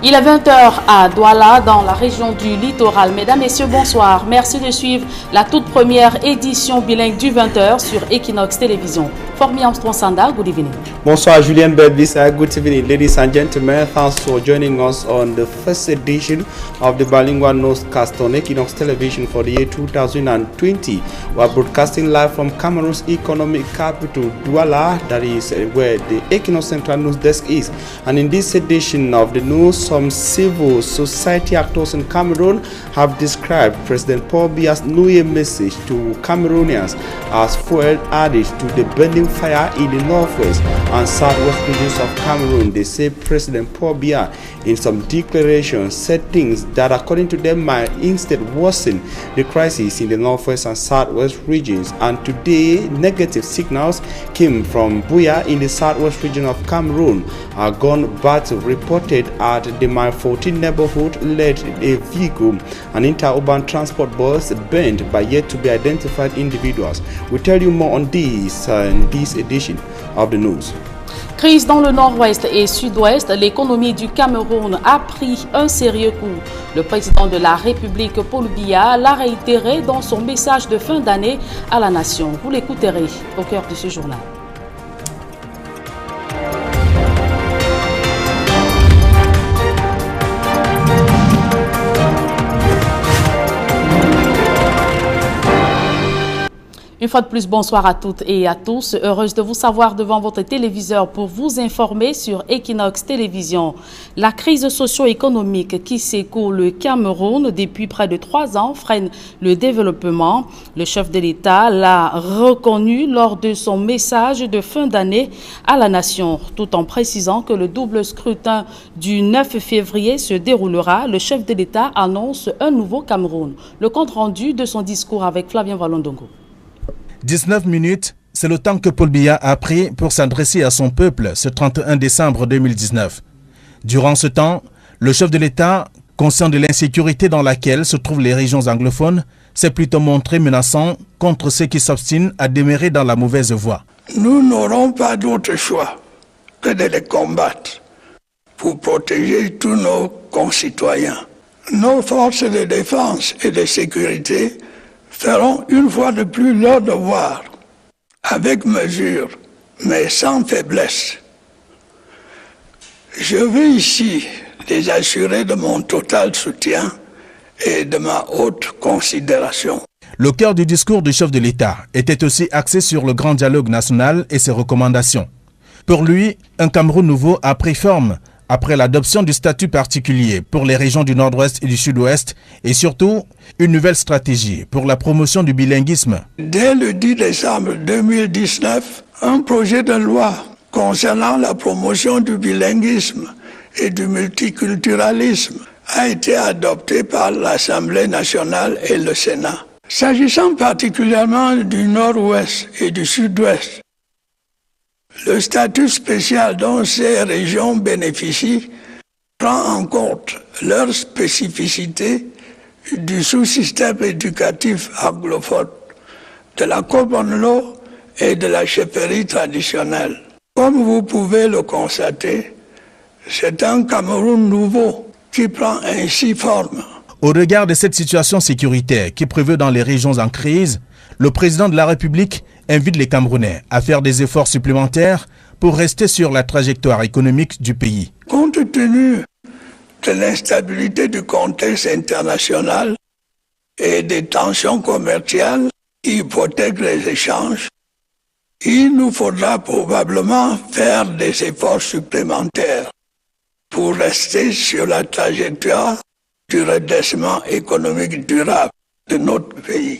Il est 20h à Douala, dans la région du littoral. Mesdames, Messieurs, bonsoir. Merci de suivre la toute première édition bilingue du 20h sur Equinox Télévision. Formi Armstrong Sanda, good evening. Bonsoir, Julien Bedvisa. Good evening, ladies and gentlemen. Thanks for joining us on the first edition of the bilingual newscast on Equinox Television for the year 2020. We are broadcasting live from Cameroon's economic capital, Douala, that is where the Equinox Central News Desk is. And in this edition of the news, some civil society actors in Cameroon have described President Paul Biya's New Year message to Cameroonians as fuel added to the burning fire in the northwest and southwest regions of Cameroon. They say President Paul Biya, in some declarations, said things that, according to them, might instead worsen the crisis in the northwest and southwest regions. And today, negative signals came from Buea in the southwest region of Cameroon. A gun battle reported at the Mile 14 neighborhood led a vehicle, an interurban transport bus burned by yet to be identified individuals. We'll tell you more on this in this edition of the news. Crise dans le nord-ouest et sud-ouest, l'économie du Cameroun a pris un sérieux coup. Le président de la République, Paul Biya, l'a réitéré dans son message de fin d'année à la nation. Vous l'écouterez au cœur de ce journal. Une fois de plus, bonsoir à toutes et à tous. Heureuse de vous savoir devant votre téléviseur pour vous informer sur Equinox Télévision. La crise socio-économique qui secoue le Cameroun depuis près de 3 ans freine le développement. Le chef de l'État l'a reconnu lors de son message de fin d'année à la nation. Tout en précisant que le double scrutin du 9 février se déroulera, le chef de l'État annonce un nouveau Cameroun. Le compte rendu de son discours avec Flavien Valondongo. 19 minutes, c'est le temps que Paul Biya a pris pour s'adresser à son peuple ce 31 décembre 2019. Durant ce temps, le chef de l'État, conscient de l'insécurité dans laquelle se trouvent les régions anglophones, s'est plutôt montré menaçant contre ceux qui s'obstinent à demeurer dans la mauvaise voie. Nous n'aurons pas d'autre choix que de les combattre pour protéger tous nos concitoyens. Nos forces de défense et de sécurité feront une fois de plus leur devoir, avec mesure, mais sans faiblesse. Je veux ici les assurer de mon total soutien et de ma haute considération. Le cœur du discours du chef de l'État était aussi axé sur le grand dialogue national et ses recommandations. Pour lui, un Cameroun nouveau a pris forme après l'adoption du statut particulier pour les régions du nord-ouest et du sud-ouest et surtout une nouvelle stratégie pour la promotion du bilinguisme. Dès le 10 décembre 2019, un projet de loi concernant la promotion du bilinguisme et du multiculturalisme a été adopté par l'Assemblée nationale et le Sénat. S'agissant particulièrement du nord-ouest et du sud-ouest, le statut spécial dont ces régions bénéficient prend en compte leurs spécificités du sous-système éducatif anglophone, de la common law et de la chefferie traditionnelle. Comme vous pouvez le constater, c'est un Cameroun nouveau qui prend ainsi forme. Au regard de cette situation sécuritaire qui prévaut dans les régions en crise, le président de la République invite les Camerounais à faire des efforts supplémentaires pour rester sur la trajectoire économique du pays. Compte tenu de l'instabilité du contexte international et des tensions commerciales qui hypothèquent les échanges, il nous faudra probablement faire des efforts supplémentaires pour rester sur la trajectoire du redressement économique durable de notre pays,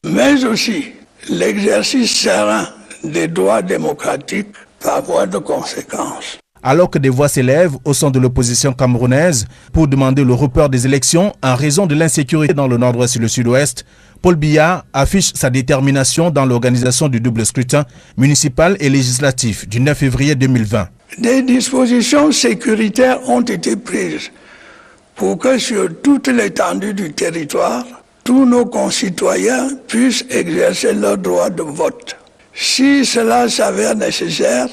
mais aussi l'exercice serein des droits démocratiques par voie de conséquence. Alors que des voix s'élèvent au sein de l'opposition camerounaise pour demander le report des élections en raison de l'insécurité dans le nord-ouest et le sud-ouest, Paul Biya affiche sa détermination dans l'organisation du double scrutin municipal et législatif du 9 février 2020. Des dispositions sécuritaires ont été prises pour que sur toute l'étendue du territoire, tous nos concitoyens puissent exercer leur droit de vote. Si cela s'avère nécessaire,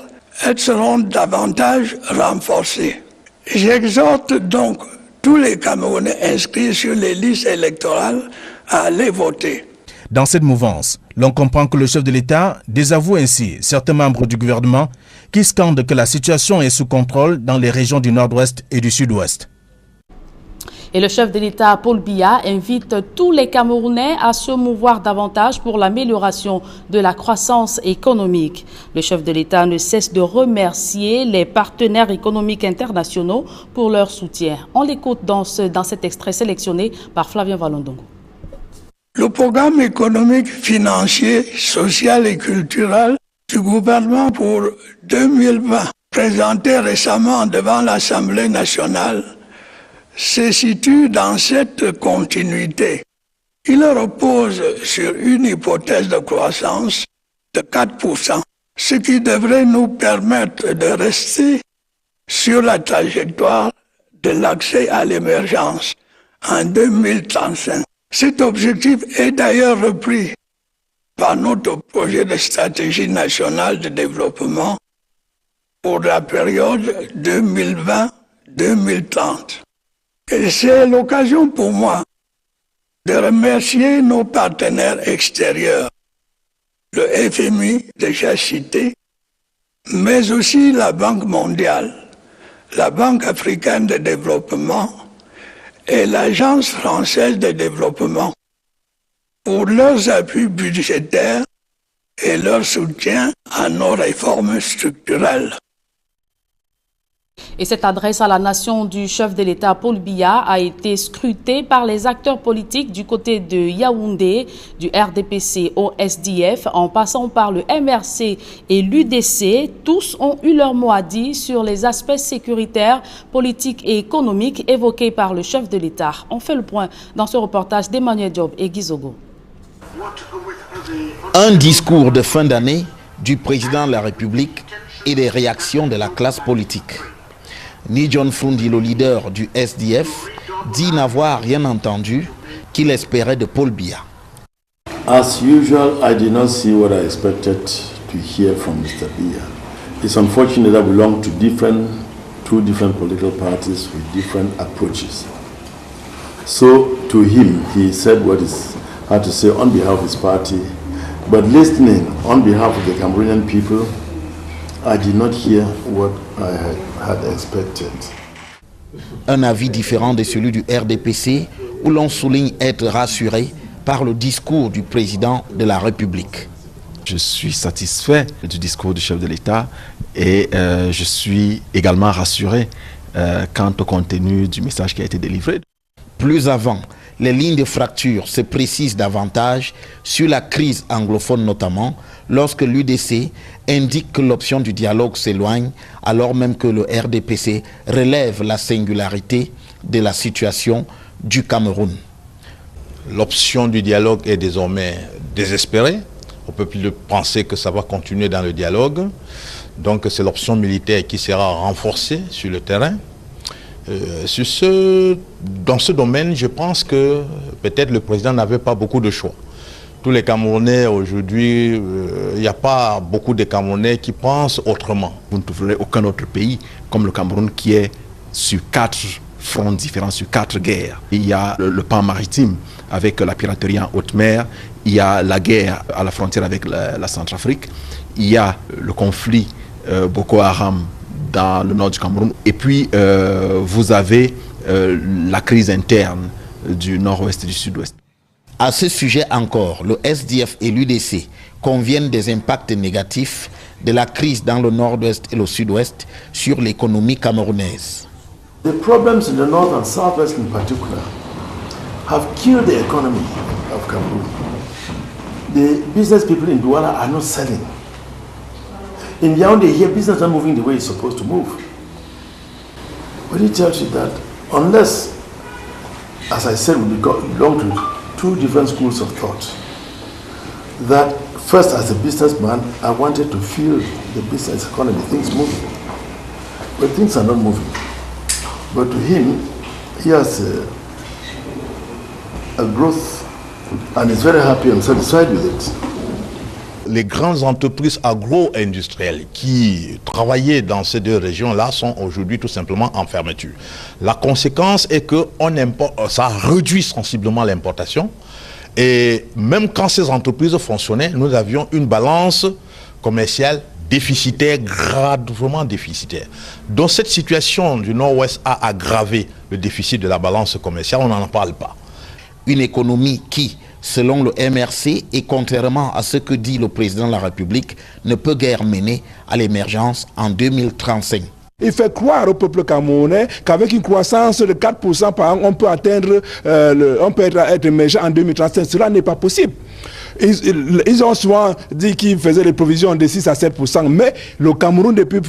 elles seront davantage renforcées. J'exhorte donc tous les Camerounais inscrits sur les listes électorales à aller voter. Dans cette mouvance, l'on comprend que le chef de l'État désavoue ainsi certains membres du gouvernement qui scandent que la situation est sous contrôle dans les régions du nord-ouest et du sud-ouest. Et le chef de l'État, Paul Biya, invite tous les Camerounais à se mouvoir davantage pour l'amélioration de la croissance économique. Le chef de l'État ne cesse de remercier les partenaires économiques internationaux pour leur soutien. On l'écoute dans cet extrait sélectionné par Flavien Valondongo. Le programme économique, financier, social et culturel du gouvernement pour 2020, présenté récemment devant l'Assemblée nationale, se situe dans cette continuité. Il repose sur une hypothèse de croissance de 4%, ce qui devrait nous permettre de rester sur la trajectoire de l'accès à l'émergence en 2035. Cet objectif est d'ailleurs repris par notre projet de stratégie nationale de développement pour la période 2020-2030. Et c'est l'occasion pour moi de remercier nos partenaires extérieurs, le FMI déjà cité, mais aussi la Banque mondiale, la Banque africaine de développement et l'Agence française de développement pour leurs appuis budgétaires et leur soutien à nos réformes structurelles. Et cette adresse à la nation du chef de l'État, Paul Biya, a été scrutée par les acteurs politiques du côté de Yaoundé, du RDPC au SDF, en passant par le MRC et l'UDC. Tous ont eu leur mot à dire sur les aspects sécuritaires, politiques et économiques évoqués par le chef de l'État. On fait le point dans ce reportage d'Emmanuel Diop et Guizogo. Un discours de fin d'année du président de la République et des réactions de la classe politique. Ni John Frundi, le leader du SDF, dit n'avoir rien entendu qu'il espérait de Paul Biya. As usual, I did not see what I expected to hear from Mr. Biya. It's unfortunate that we belong to two different political parties with different approaches. So to him, he said what he had to say on behalf of his party, but listening on behalf of the Cameroonian people, I did not hear what I had expected. Un avis différent de celui du RDPC, où l'on souligne être rassuré par le discours du président de la République. Je suis satisfait du discours du chef de l'État et je suis également rassuré quant au contenu du message qui a été délivré. Plus avant, les lignes de fracture se précisent davantage sur la crise anglophone notamment, lorsque l'UDC indique que l'option du dialogue s'éloigne, alors même que le RDPC relève la singularité de la situation du Cameroun. L'option du dialogue est désormais désespérée. On ne peut plus penser que ça va continuer dans le dialogue. Donc c'est l'option militaire qui sera renforcée sur le terrain. Dans ce domaine, je pense que peut-être le président n'avait pas beaucoup de choix. Tous les Camerounais aujourd'hui, il n'y a pas beaucoup de Camerounais qui pensent autrement. Vous ne trouverez aucun autre pays comme le Cameroun qui est sur 4 fronts différents, sur 4 guerres. Il y a le pan maritime avec la piraterie en haute mer, il y a la guerre à la frontière avec la Centrafrique, il y a le conflit Boko Haram dans le nord du Cameroun, et puis vous avez la crise interne du nord-ouest et du sud-ouest. À ce sujet encore, le SDF et l'UDC conviennent des impacts négatifs de la crise dans le nord-ouest et le sud-ouest sur l'économie camerounaise. The problems in the north and southwest in particular have killed the economy of Cameroon. The business people in Douala are not selling. In Yaoundé here, business is not moving the way it's supposed to move. But it tells you that unless, as I said, we belong to two different schools of thought, that first as a businessman, I wanted to feel the business economy, things moving. But things are not moving. But to him, he has a growth and is very happy and satisfied with it. les grandes entreprises agro-industrielles qui travaillaient dans ces deux régions-là sont aujourd'hui tout simplement en fermeture. La conséquence est que ça réduit sensiblement l'importation. Et même quand ces entreprises fonctionnaient, nous avions une balance commerciale déficitaire, gravement déficitaire. Donc cette situation du Nord-Ouest a aggravé le déficit de la balance commerciale, on n'en parle pas. Une économie qui, selon le MRC, et contrairement à ce que dit le président de la République, ne peut guère mener à l'émergence en 2035. Il fait croire au peuple camerounais qu'avec une croissance de 4% par an, on peut être émergent en 2035. Cela n'est pas possible. Ils ont souvent dit qu'ils faisaient des provisions de 6 à 7%, mais le Cameroun, depuis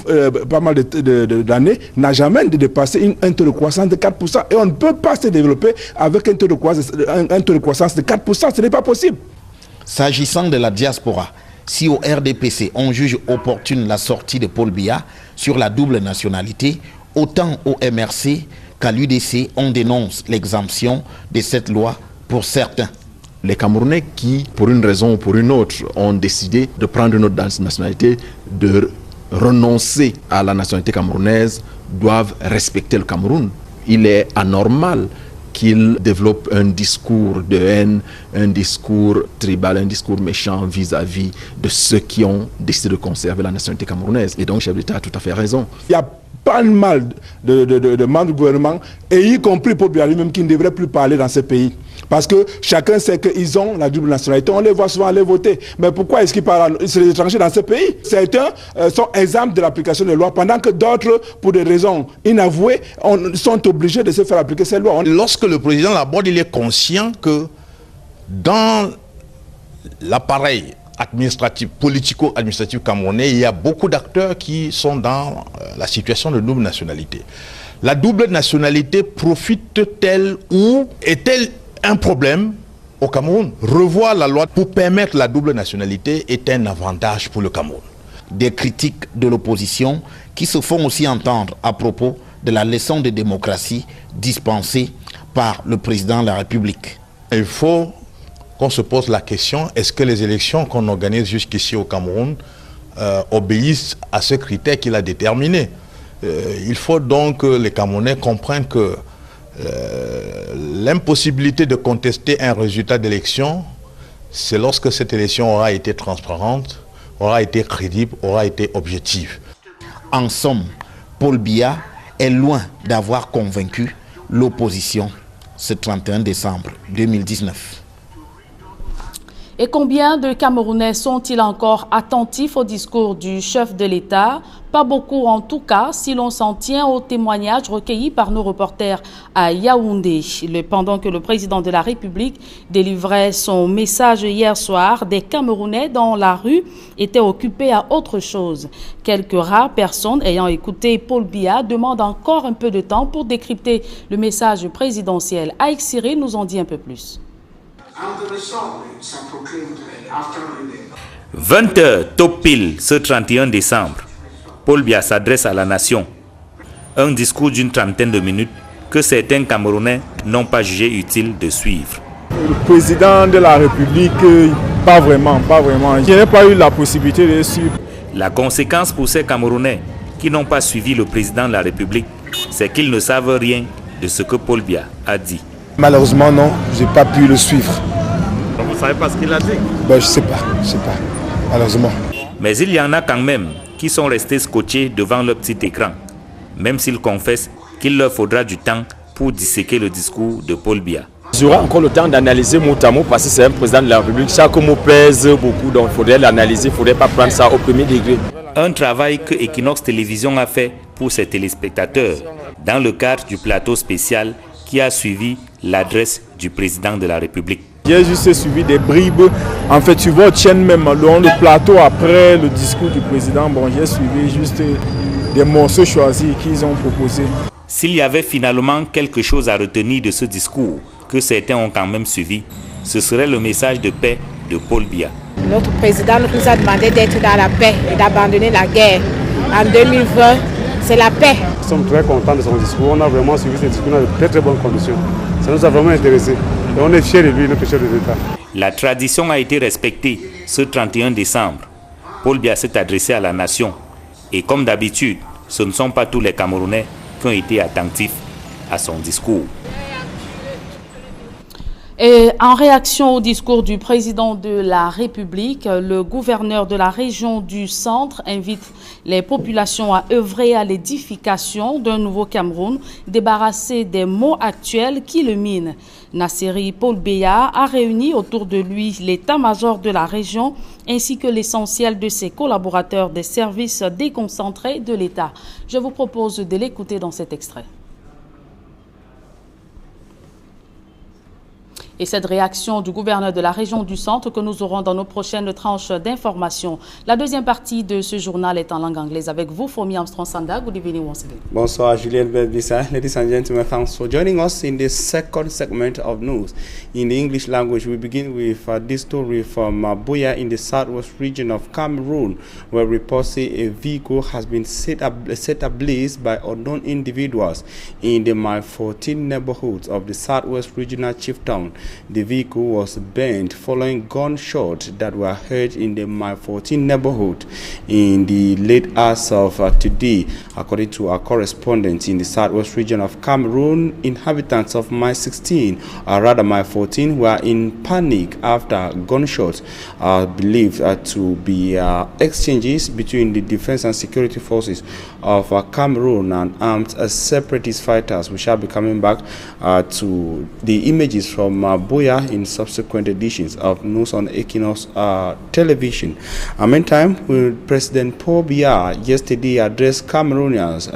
pas mal d'années, n'a jamais dépassé un taux de croissance de 4%. Et on ne peut pas se développer avec un taux de croissance de 4%. Ce n'est pas possible. S'agissant de la diaspora, si au RDPC on juge opportune la sortie de Paul Biya sur la double nationalité, autant au MRC qu'à l'UDC, on dénonce l'exemption de cette loi pour certains. Les Camerounais qui, pour une raison ou pour une autre, ont décidé de prendre une autre nationalité, de renoncer à la nationalité camerounaise, doivent respecter le Cameroun. Il est anormal qu'ils développent un discours de haine, un discours tribal, un discours méchant vis-à-vis de ceux qui ont décidé de conserver la nationalité camerounaise. Et donc, le chef d'État a tout à fait raison. Il y a pas mal de membres du gouvernement, et y compris Paul Biya lui-même, qui ne devrait plus parler dans ce pays. Parce que chacun sait qu'ils ont la double nationalité. On les voit souvent aller voter. Mais pourquoi est-ce qu'ils parlent sur les étrangers dans ce pays? Certains sont exempts de l'application des lois, pendant que d'autres, pour des raisons inavouées, sont obligés de se faire appliquer ces lois. Lorsque le président l'aborde, il est conscient que dans l'appareil administratif, politico-administratif camerounais, il y a beaucoup d'acteurs qui sont dans la situation de double nationalité. La double nationalité profite-t-elle ou est-elle un problème au Cameroun? Revoir la loi pour permettre la double nationalité est un avantage pour le Cameroun. Des critiques de l'opposition qui se font aussi entendre à propos de la leçon de démocratie dispensée par le président de la République. Il faut qu'on se pose la question, est-ce que les élections qu'on organise jusqu'ici au Cameroun obéissent à ce critère qu'il a déterminé? Il faut donc que les Camerounais comprennent que l'impossibilité de contester un résultat d'élection, c'est lorsque cette élection aura été transparente, aura été crédible, aura été objective. En somme, Paul Biya est loin d'avoir convaincu l'opposition ce 31 décembre 2019. Et combien de Camerounais sont-ils encore attentifs au discours du chef de l'État? Pas beaucoup en tout cas, si l'on s'en tient aux témoignages recueillis par nos reporters à Yaoundé. Pendant que le président de la République délivrait son message hier soir, des Camerounais dans la rue étaient occupés à autre chose. Quelques rares personnes ayant écouté Paul Biya demandent encore un peu de temps pour décrypter le message présidentiel. Aïk Siré nous en dit un peu plus. 20h top pile ce 31 décembre, Paul Biya s'adresse à la nation. Un discours d'une trentaine de minutes que certains Camerounais n'ont pas jugé utile de suivre. Le président de la République, pas vraiment. Je n'ai pas eu la possibilité de suivre. La conséquence pour ces Camerounais qui n'ont pas suivi le président de la République, c'est qu'ils ne savent rien de ce que Paul Biya a dit. Malheureusement, non, je n'ai pas pu le suivre. Vous ne savez pas ce qu'il a dit? Je ne sais pas, malheureusement. Mais il y en a quand même qui sont restés scotchés devant leur petit écran, même s'ils confessent qu'il leur faudra du temps pour disséquer le discours de Paul Biya. J'aurai encore le temps d'analyser mot à mot parce que c'est un président de la République. Chaque mot pèse beaucoup, donc il faudrait l'analyser, il ne faudrait pas prendre ça au premier degré. Un travail que Equinox Télévision a fait pour ses téléspectateurs dans le cadre du plateau spécial qui a suivi l'adresse du président de la République. J'ai juste suivi des bribes. En fait, tu vois, au Tchène même, le plateau après le discours du président, j'ai suivi juste des morceaux choisis qu'ils ont proposés. S'il y avait finalement quelque chose à retenir de ce discours que certains ont quand même suivi, ce serait le message de paix de Paul Biya. Notre président nous a demandé d'être dans la paix et d'abandonner la guerre. En 2020, c'est la paix. Nous sommes très contents de son discours. On a vraiment suivi ce discours dans de très bonnes conditions. Ça nous a vraiment intéressés. Et on est fiers de lui, notre chef de l'État. La tradition a été respectée ce 31 décembre. Paul Biya s'est adressé à la nation. Et comme d'habitude, ce ne sont pas tous les Camerounais qui ont été attentifs à son discours. Et en réaction au discours du président de la République, le gouverneur de la région du Centre invite les populations à œuvrer à l'édification d'un nouveau Cameroun, débarrassé des maux actuels qui le minent. Nasseri Paul Biya a réuni autour de lui l'état-major de la région ainsi que l'essentiel de ses collaborateurs des services déconcentrés de l'État. Je vous propose de l'écouter dans cet extrait. Et cette réaction du gouverneur de la région du Centre que nous aurons dans nos prochaines tranches d'informations. La deuxième partie de ce journal est en langue anglaise avec vous, Fomi Armstrong-Sanda. Good evening once again. Bonsoir, Julien Belbisa. Ladies and gentlemen, thanks for joining us in the second segment of news. In the English language, we begin with this story from Buea in the southwest region of Cameroon, where reports say a vehicle has been set ablaze by unknown individuals in the Mile 14 neighborhoods of the southwest regional chieftain. The vehicle was burned following gunshots that were heard in the Mile 14 neighborhood in the late hours of today. According to our correspondent in the southwest region of Cameroon, inhabitants of Mile 16, or rather Mile 14, were in panic after gunshots are believed to be exchanges between the defense and security forces of Cameroon and armed separatist fighters. We shall be coming back to the images from Buea in subsequent editions of News on Equinox television. Meantime, President Paul Biya yesterday addressed Cameroonians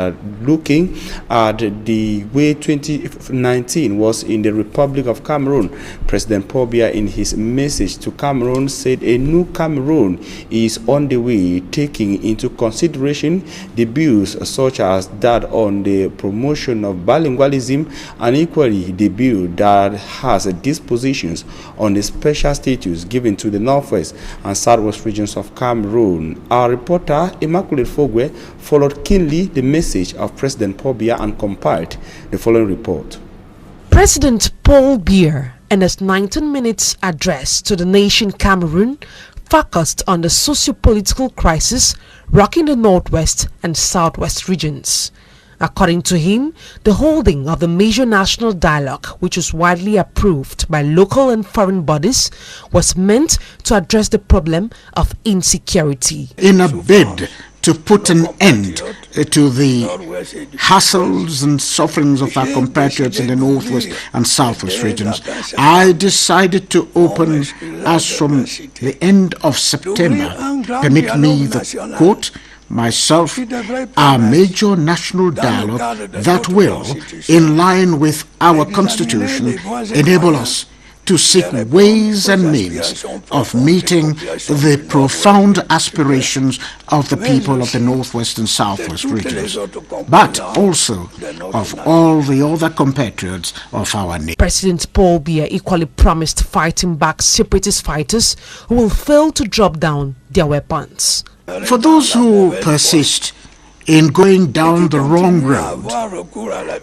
looking at the way 2019 was in the Republic of Cameroon. President Paul Biya, in his message to Cameroon, said a new Cameroon is on the way, taking into consideration the bills such as that on the promotion of bilingualism and equally the bill that has dispositions on the special status given to the northwest and southwest regions of Cameroon. Our reporter Immaculate Fogwe followed keenly the message of President Paul Biya and compiled the following report. President Paul Biya, in his 19-minute address to the nation Cameroon, focused on the socio-political crisis rocking the northwest and southwest regions. According to him, the holding of the major national dialogue, which was widely approved by local and foreign bodies, was meant to address the problem of insecurity. In a bid to put an end to the hassles and sufferings of our compatriots in the northwest and southwest regions, I decided to open, as from the end of September, permit me the quote, myself, a major national dialogue that will, in line with our constitution, enable us to seek ways and means of meeting the profound aspirations of the people of the northwest and southwest regions, but also of all the other compatriots of our nation. President Paul Biya equally promised fighting back separatist fighters who will fail to drop down their weapons. For those who persist in going down the wrong road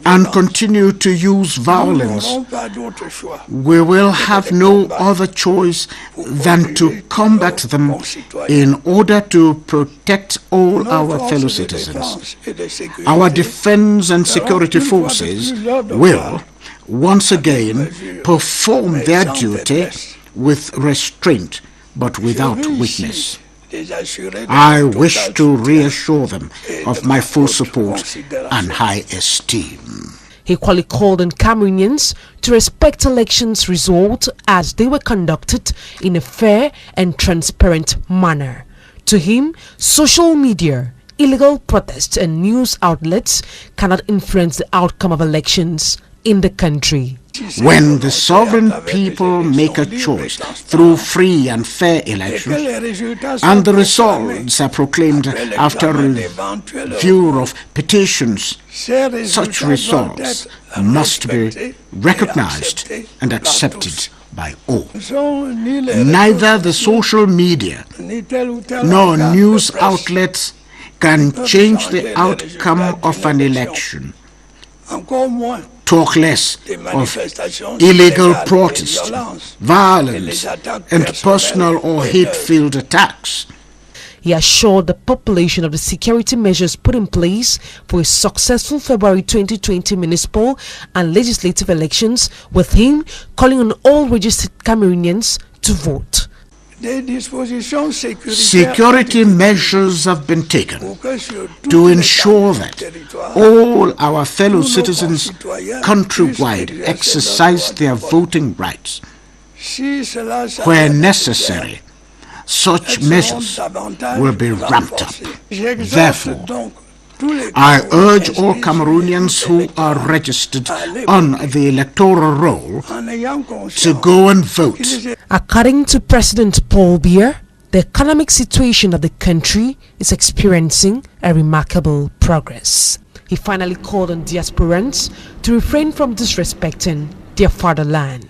and continue to use violence, we will have no other choice than to combat them in order to protect all our fellow citizens. Our defense and security forces will once again perform their duty with restraint but without weakness. I wish to reassure them of my full support and high esteem. He equally called on Cameroonians to respect elections results as they were conducted in a fair and transparent manner. To him, social media, illegal protests and news outlets cannot influence the outcome of elections in the country. When the sovereign people make a choice through free and fair elections, and the results are proclaimed after review of petitions, such results must be recognized and accepted by all. Neither the social media nor news outlets can change the outcome of an election. talk less of illegal protests, violence, and personal or hate-filled attacks. He assured the population of the security measures put in place for a successful February 2020 municipal and legislative elections, with him calling on all registered Cameroonians to vote. Security measures have been taken to ensure that all our fellow citizens countrywide exercise their voting rights. Where necessary, such measures will be ramped up. Therefore, I urge all Cameroonians who are registered on the electoral roll to go and vote. According to President Paul Biya, the economic situation of the country is experiencing a remarkable progress. He finally called on diasporans to refrain from disrespecting their fatherland.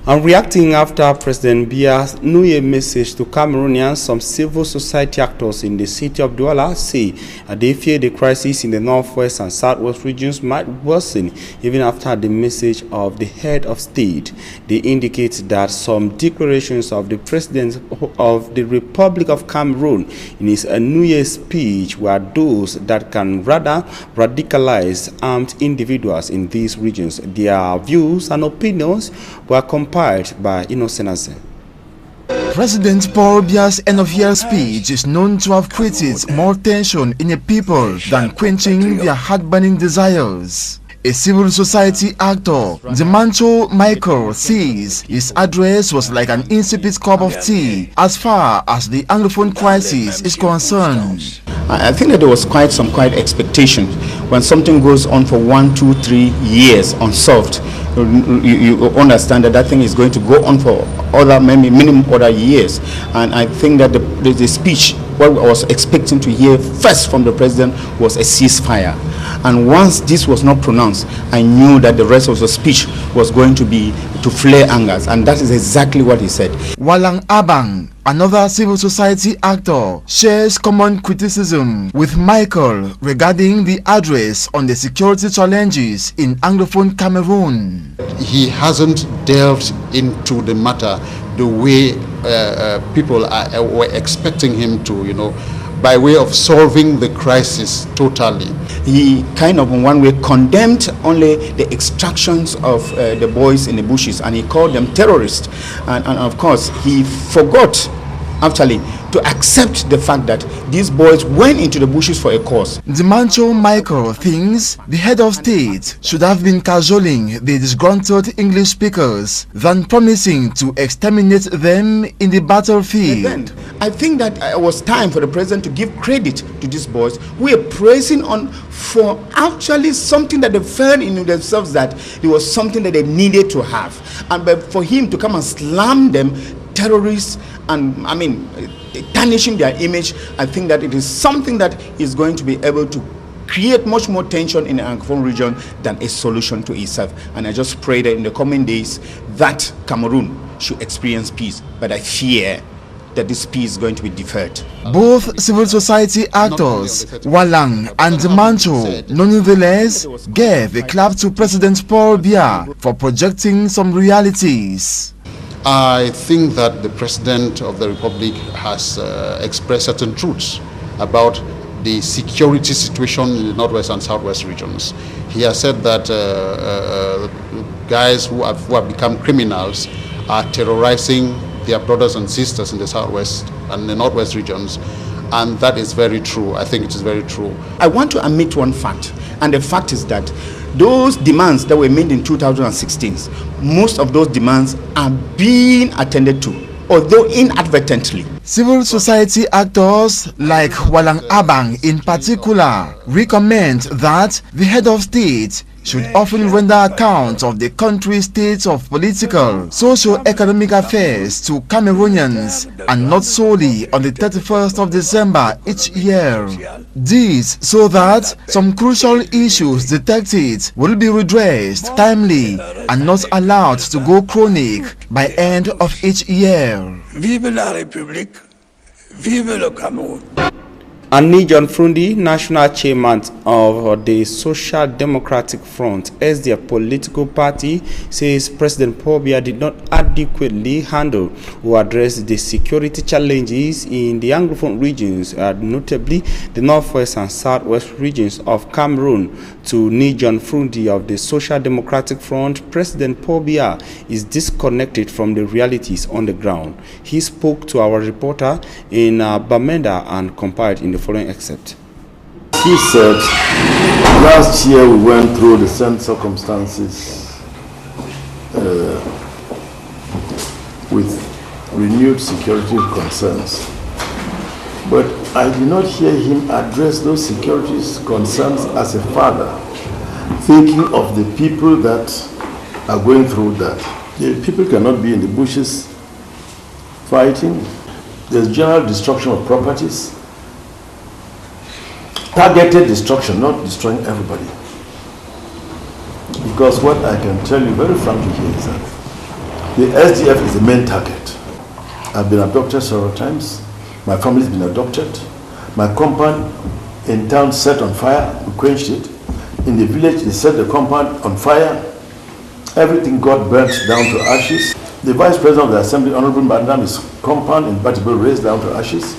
And reacting after President Biya's New Year message to Cameroonians, some civil society actors in the city of Douala say they fear the crisis in the northwest and southwest regions might worsen even after the message of the head of state. They indicate that some declarations of the President of the Republic of Cameroon in his New Year speech were those that can rather radicalize armed individuals in these regions. Their views and opinions were compiled by Innocent Azen. President Paul Biya's end-of-year speech is known to have created more tension in a people than quenching their heart-burning desires. A civil society actor, Demancho Michael, says his address was like an insipid cup of tea as far as the Anglophone crisis is concerned. I think that there was quite expectation when something goes on for 1, 2, 3 years unsolved. You understand that thing is going to go on for other maybe minimum other years, and I think that the speech, what I was expecting to hear first from the president was a ceasefire, and once this was not pronounced, I knew that the rest of the speech was going to be to flare angers, and that is exactly what he said. Walang Abang, another civil society actor, shares common criticism with Michael regarding the address on the security challenges in Anglophone Cameroon. He hasn't delved into the matter the way people were expecting him to, by way of solving the crisis totally. He kind of in one way condemned only the extractions of the boys in the bushes, and he called them terrorists, and of course he forgot actually to accept the fact that these boys went into the bushes for a cause. Demancho Michael thinks the head of state should have been cajoling the disgruntled English speakers than promising to exterminate them in the battlefield. I think that it was time for the president to give credit to these boys. We are praising on for actually something that they felt in themselves that it was something that they needed to have, and but for him to come and slam them terrorists and tarnishing their image, I think that it is something that is going to be able to create much more tension in the Anglophone region than a solution to itself. And I just pray that in the coming days that Cameroon should experience peace, but I fear that this peace is going to be deferred. Both civil society actors, Walang and Demancho, nonetheless gave a clap to President Paul Biya for projecting some realities. I think that the President of the Republic has expressed certain truths about the security situation in the northwest and southwest regions. He has said that guys who have become criminals are terrorizing their brothers and sisters in the southwest and the northwest regions, and that is very true. I think it is very true. I want to admit one fact, and the fact is that those demands that were made in 2016, most of those demands are being attended to, although inadvertently. Civil society actors like Walang Abang in particular recommend that the head of state should often render account of the country's state of political, socio-economic affairs to Cameroonians, and not solely on the 31st of December each year. This so that some crucial issues detected will be redressed timely and not allowed to go chronic by end of each year. Vive la République, vive le Cameroun. Annie John Frundi, national chairman of the Social Democratic Front, SDF political party, says President Paul Biya did not adequately handle or address the security challenges in the Anglophone regions, notably the northwest and southwest regions of Cameroon. To Annie John Frundi of the Social Democratic Front, President Paul Biya is disconnected from the realities on the ground. He spoke to our reporter in Bamenda and compiled in the following excerpt. He said, last year we went through the same circumstances with renewed security concerns. But I did not hear him address those security concerns as a father, thinking of the people that are going through that. The people cannot be in the bushes fighting. There's general destruction of properties. Targeted destruction, not destroying everybody. Because what I can tell you very frankly here is that the SDF is the main target. I've been abducted several times. My family's been abducted. My compound in town set on fire, we quenched it. In the village, they set the compound on fire. Everything got burnt down to ashes. The Vice President of the Assembly, Honorable Madam's compound in Batibel raised down to ashes.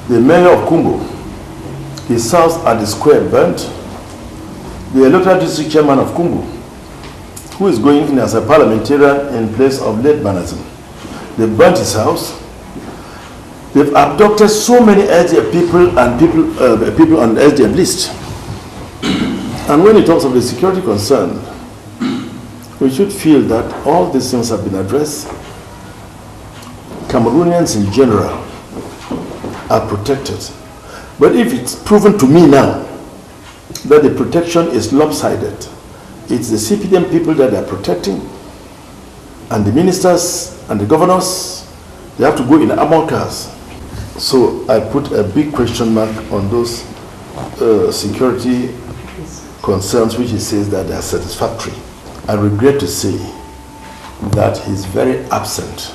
The Mayor of Kumbo, his house at the square burnt. The electoral district chairman of Kumbu, who is going in as a parliamentarian in place of late Banazin, they burnt his house. They've abducted so many SDF people and people on the SDF list. And when he talks of the security concern, we should feel that all these things have been addressed. Cameroonians in general are protected. But if it's proven to me now that the protection is lopsided, it's the CPDM people that they're protecting, and the ministers and the governors, they have to go in armored cars. So I put a big question mark on those security concerns, which he says that they are satisfactory. I regret to say that he's very absent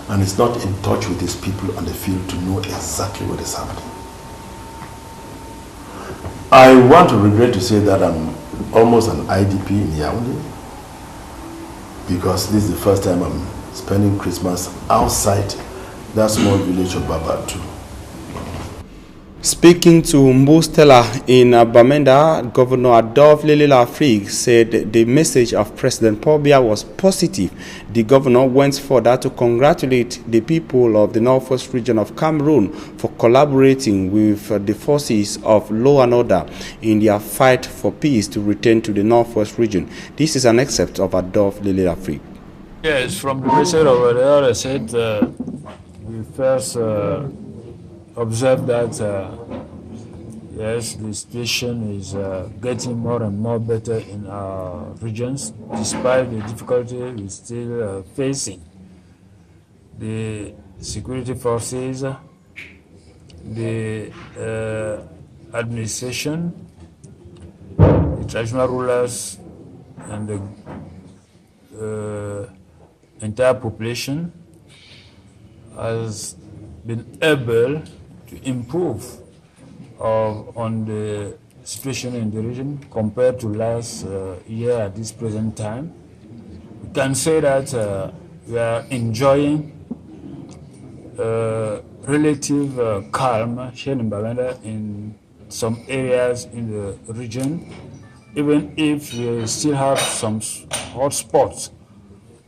and is not in touch with his people on the field to know exactly what is happening. I want to regret to say that I'm almost an IDP in Yaoundé, because this is the first time I'm spending Christmas outside that small village of Babatu. Speaking to Mbostela in Bamenda, Governor Adolphe Lele-Lafrique said the message of President Paul Biya was positive. The governor went further to congratulate the people of the northwest region of Cameroon for collaborating with the forces of law and order in their fight for peace to return to the northwest region. This is an excerpt of Adolphe Lele-Lafrique. Yes, from the message over there, I said we first observe that yes, the situation is getting more and more better in our regions, despite the difficulty we're still facing. The security forces, the administration, the traditional rulers, and the entire population has been able to improve on the situation in the region compared to last year at this present time. We can say that we are enjoying relative calm here in Bamenda in some areas in the region, even if we still have some hot spots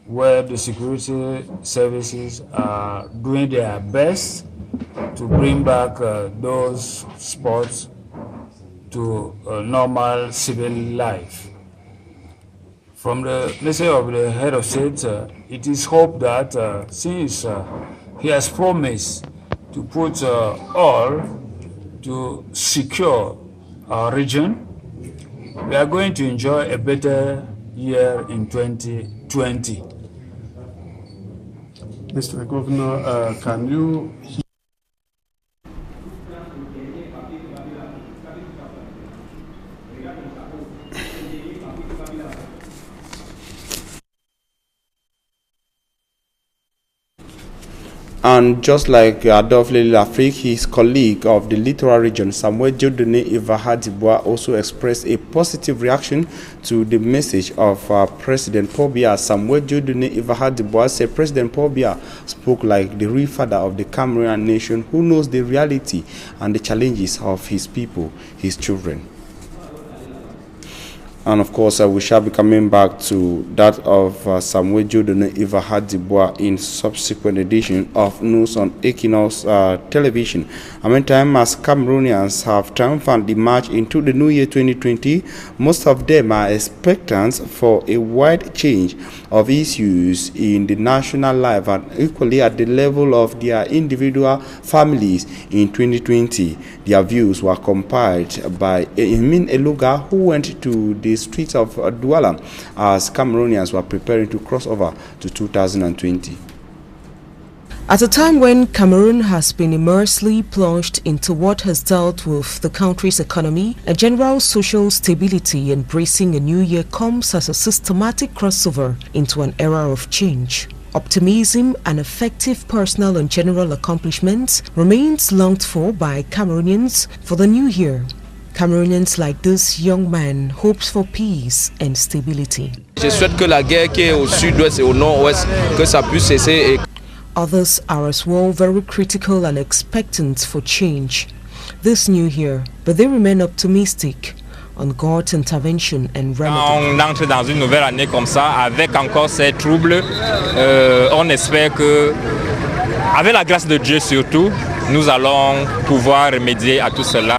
where the security services are doing their best to bring back those spots to normal civil life. From the message of the head of state, it is hoped that since he has promised to put all to secure our region, we are going to enjoy a better year in 2020. Mr. Governor, can you... And just like Adolphe Lafrique, his colleague of the littoral region, Samuel Dieudonné Ivahadibois, also expressed a positive reaction to the message of President Paul Biya. Samuel Dieudonné Ivahadibois said President Paul Biya spoke like the real father of the Cameroonian nation who knows the reality and the challenges of his people, his children. And of course, we shall be coming back to that of Samuel Dieudonné Ivahadibois in subsequent edition of News on Equinox television. Meantime, as Cameroonians have triumphantly marched into the new year 2020, most of them are expectant for a wide change of issues in the national life and equally at the level of their individual families in 2020. Their views were compiled by Emin Eluga, who went to the streets of Douala as Cameroonians were preparing to cross over to 2020. At a time when Cameroon has been immersely plunged into what has dealt with the country's economy, a general social stability embracing a new year comes as a systematic crossover into an era of change. Optimism and effective personal and general accomplishments remains longed for by Cameroonians for the new year. Cameroonians like this young man hopes for peace and stability. Je souhaite que la guerre qui est au sud-ouest et au nord-ouest, que ça puisse cesser. Others are as well very critical and expectant for change this new year, but they remain optimistic on God's intervention and remedy. On entre dans une nouvelle année comme ça, avec encore ces troubles, on espère que, avec la grâce de Dieu surtout, nous allons pouvoir remédier à tout cela.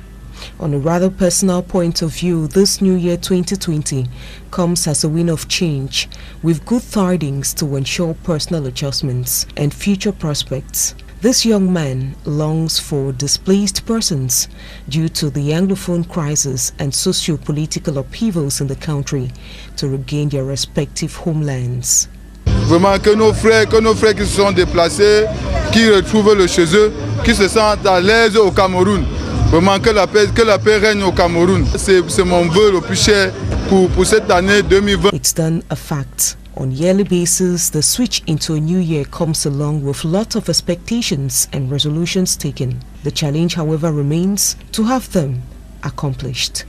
On a rather personal point of view, this new year 2020 comes as a wind of change, with good tidings to ensure personal adjustments and future prospects. This young man longs for displaced persons due to the Anglophone crisis and socio-political upheavals in the country to regain their respective homelands. Vraiment que nos frères qui se sont déplacés, qui retrouvent le chez eux, qui se sentent à l'aise au Cameroun. Vraiment que la paix règne au Cameroun. C'est mon vœu le plus cher pour cette année 2020. It's done a fact. On a yearly basis, the switch into a new year comes along with lots of expectations and resolutions taken. The challenge, however, remains to have them accomplished.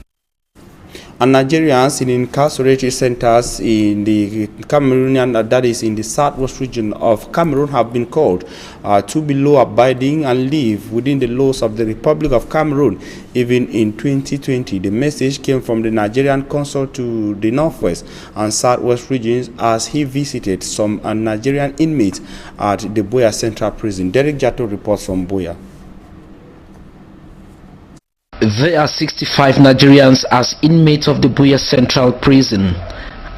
And Nigerians in incarcerated centers in the Cameroonian, that is in the southwest region of Cameroon, have been called to be law-abiding and live within the laws of the Republic of Cameroon. Even in 2020, the message came from the Nigerian consul to the northwest and southwest regions as he visited some Nigerian inmates at the Buea Central Prison. Derek Jato reports from Buea. There are 65 Nigerians as inmates of the Buea Central Prison.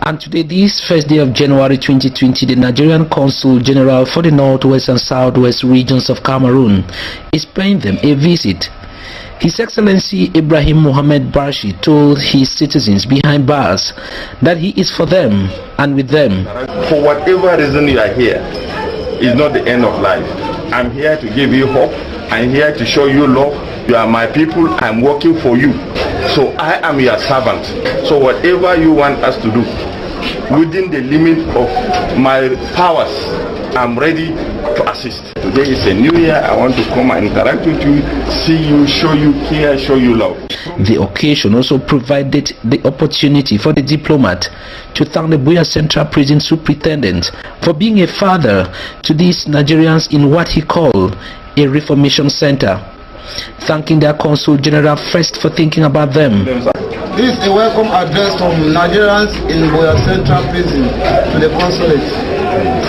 And today, this first day of January 2020, the Nigerian Consul General for the Northwest and Southwest regions of Cameroon is paying them a visit. His Excellency Ibrahim Mohamed Barshi told his citizens behind bars that he is for them and with them. For whatever reason you are here, it's not the end of life. I'm here to give you hope. I'm here to show you love. You are my people. I'm working for you. So I am your servant. So whatever you want us to do, within the limit of my powers, I'm ready to assist. Today is a new year. I want to come and interact with you, see you, show you care, show you love. The occasion also provided the opportunity for the diplomat to thank the Buea Central Prison Superintendent for being a father to these Nigerians in what he called a reformation center, thanking their Consul General first for thinking about them. This is a welcome address from Nigerians in Buea Central Prison to the consulate.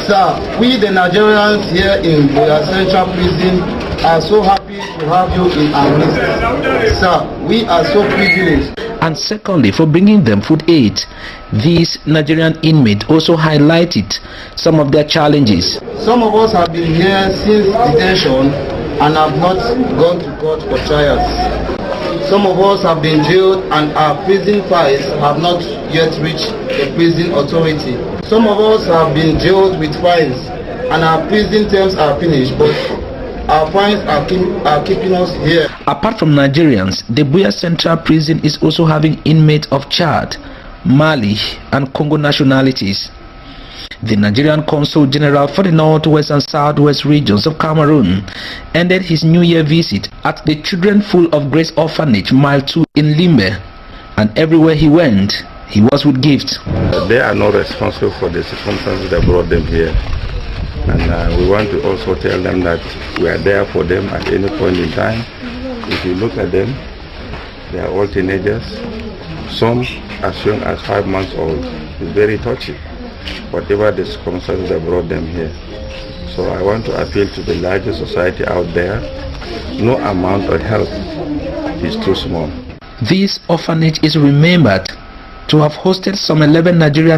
Sir, we the Nigerians here in Buea Central Prison are so happy to have you in our midst. Sir, we are so privileged. And secondly, for bringing them food aid. These Nigerian inmates also highlighted some of their challenges. Some of us have been here since detention and have not gone to court for trials. Some of us have been jailed and our prison files have not yet reached the prison authority. Some of us have been jailed with fines and our prison terms are finished, but our fines are keeping us here. Apart from Nigerians, the Buea Central Prison is also having inmates of Chad, Mali and Congo nationalities. The Nigerian Consul General for the Northwest and Southwest regions of Cameroon ended his New Year visit at the Children Full of Grace Orphanage, Mile 2 in Limbe, and everywhere he went, he was with gifts. They are not responsible for the circumstances that brought them here. And we want to also tell them that we are there for them at any point in time. If you look at them, they are all teenagers, some as young as 5 months old. It's very touchy, whatever the circumstances that brought them here. So I want to appeal to the larger society out there. No amount of help is too small. This orphanage is remembered to have hosted some 11 Nigerian.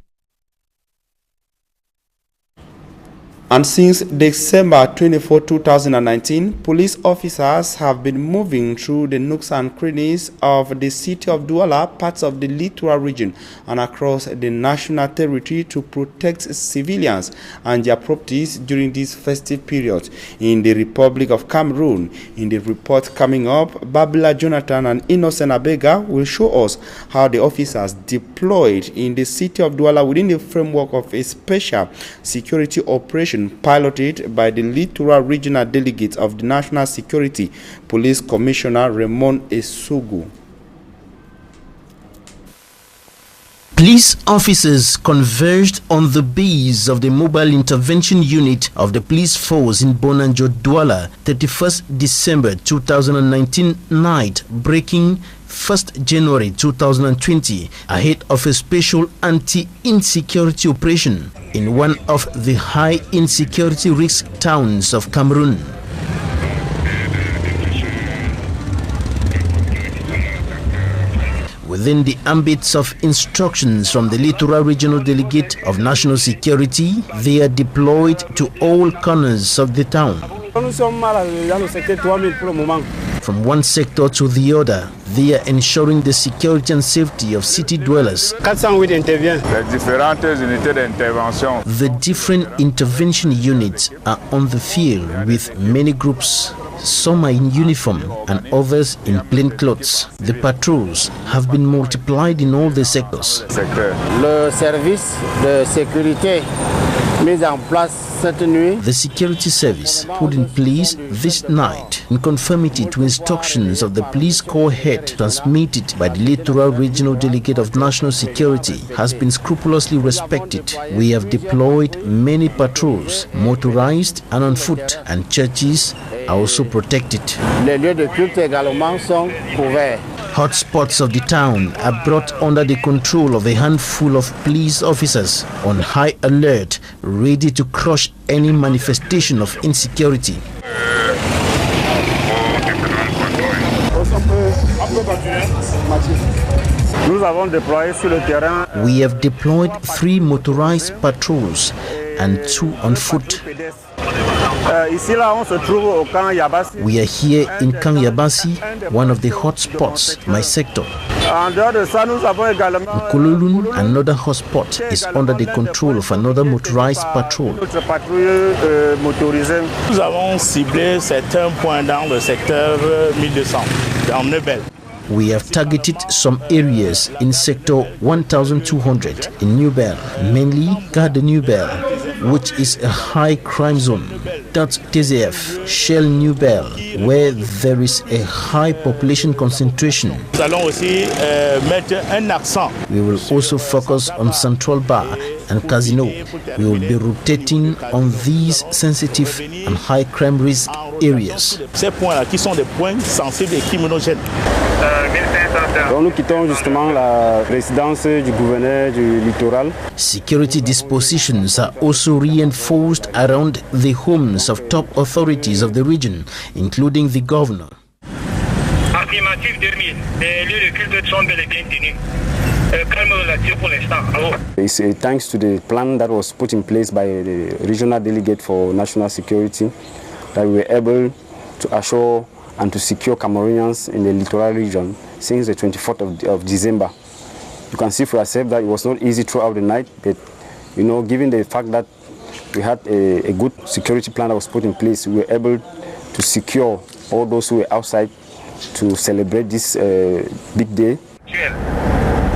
And since December 24, 2019, police officers have been moving through the nooks and crannies of the city of Douala, parts of the littoral region, and across the national territory to protect civilians and their properties during this festive period in the Republic of Cameroon. In the report coming up, Babila Jonathan and Innocent Abega will show us how the officers deployed in the city of Douala within the framework of a special security operation piloted by the Littoral Regional Delegate of the National Security Police Commissioner Raymond Esogu. Police officers converged on the base of the Mobile Intervention Unit of the Police Force in Bonanjo, Douala, 31st December 2019 night, breaking 1st January 2020, ahead of a special anti-insecurity operation in one of the high insecurity risk towns of Cameroon. Within the ambits of instructions from the Littoral Regional Delegate of National Security, they are deployed to all corners of the town. From one sector to the other, they are ensuring the security and safety of city dwellers. The different intervention units are on the field with many groups. Some are in uniform and others in plain clothes. The patrols have been multiplied in all the sectors. Le service de sécurité mis en place cette nuit. The security service put in place this night in conformity to instructions of the police corps head transmitted by the Littoral Regional Delegate of National Security has been scrupulously respected. We have deployed many patrols, motorized and on foot, and churches are also protected. Les lieux de culte également sont couverts. Hotspots of the town are brought under the control of a handful of police officers on high alert, ready to crush any manifestation of insecurity. We have deployed 3 motorized patrols and 2 on foot. We are here in Kang Yabasi, one of the hot spots, my sector. Kololun, another hotspot, is under the control of another motorized patrol. Nous avons ciblé certains points dans le secteur 1200, dans Nebel. We have targeted some areas in sector 1200 in New Bell, mainly Gare de New Bell, which is a high crime zone. That's TZF, Shell New Bell, where there is a high population concentration. Nous allons aussi mettre un accent. We will also focus on Central Bar and Casino. We will be rotating on these sensitive and high crime risk areas. Ces points-là qui sont des points sensibles et criminogènes. Nous quittons justement la résidence du gouverneur du littoral. Security dispositions are also reinforced around the homes of top authorities of the region, including the governor. Affirmative 2000, les lieux de culte sont bel et bien tenus. It's thanks to the plan that was put in place by the regional delegate for national security that we were able to assure and to secure Cameroonians in the littoral region since the 24th of December. You can see for yourself that it was not easy throughout the night, but you know, given the fact that we had a good security plan that was put in place, we were able to secure all those who were outside to celebrate this big day.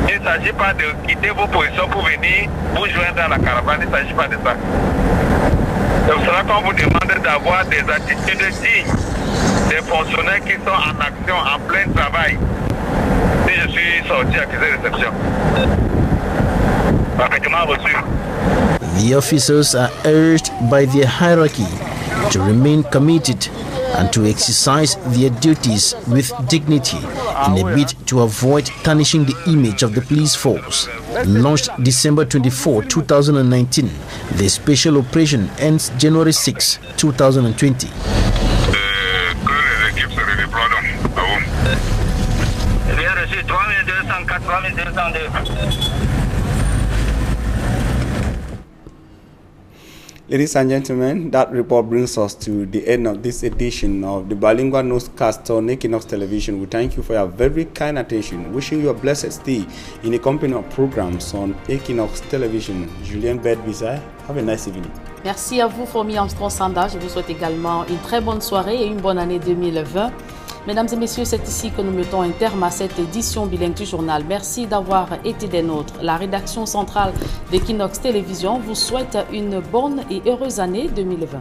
Il ne s'agit pas de quitter vos positions pour venir vous joindre à la caravane, il ne s'agit pas de ça. C'est pour cela qu'on vous demande d'avoir des attitudes dignes des fonctionnaires qui sont en action, en plein travail. Si je suis sorti accusé de réception. Parfaitement reçu. The officers are urged by their hierarchy to remain committed and to exercise their duties with dignity in a bid to avoid tarnishing the image of the police force. Launched December 24, 2019, the special operation ends January 6, 2020. Ladies and gentlemen, that report brings us to the end of this edition of the Bilingual Newscast on Equinox Television. We thank you for your very kind attention. Wishing you a blessed stay in the company of programs on Equinox Television. Julien Bedbisa, have a nice evening. Merci à vous, Fomi Armstrong Sanda. Je vous souhaite également une très bonne soirée et une bonne année 2020. Mesdames et messieurs, c'est ici que nous mettons un terme à cette édition bilingue du journal. Merci d'avoir été des nôtres. La rédaction centrale d'Equinox Télévision vous souhaite une bonne et heureuse année 2020.